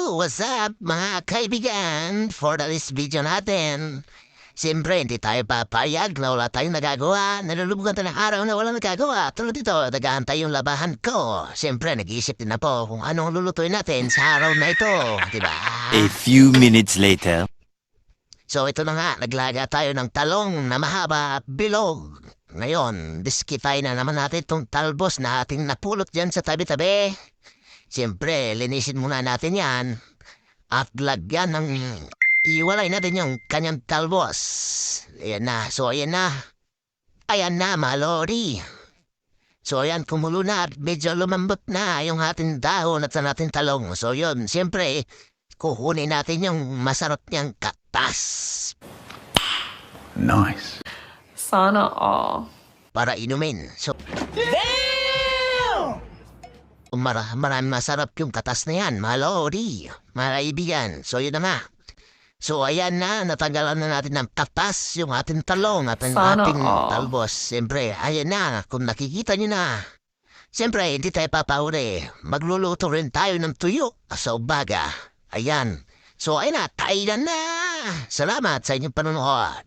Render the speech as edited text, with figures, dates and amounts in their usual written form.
What's up mga kaibigan? For this video natin, siyempre hindi tayo papayag na wala tayong nagagawa. Nalulubugan tayo ng araw na wala nagagawa. Tulad dito, nag-aantay yung labahan ko. Siyempre, nag-iisip din ako kung anong lulutuin natin sa araw na ito. Diba? A few minutes later. So ito na nga, naglaga tayo ng talong na mahaba at bilog. Ngayon, diskitay na naman natin itong talbos na ating napulot dyan sa tabi-tabi. Siyempre, linisin muna natin yan at lagyan ng iwalay natin yung kanyang talbos. Ayan na, so ayan na. Ayan na, malori. So ayan, kumulo na at medyo lumambot na yung ating dahon at sa nating talong. So yun, siyempre, kukunin natin yung masarap niyang katas Nice. Sana all. para inumin. So, maraming masarap yung katas na yan, malori, mga kaibigan. So yun na nga. So ayan na, natanggalan na natin ng katas yung ating talong at ang Sana ating all. talbos. Siyempre, ayan na, kung nakikita nyo na. Siyempre, hindi tayo papauri. Magluluto rin tayo ng tuyo sa umaga. Ayan. So ayun na, kainan na. Salamat sa inyong panonood.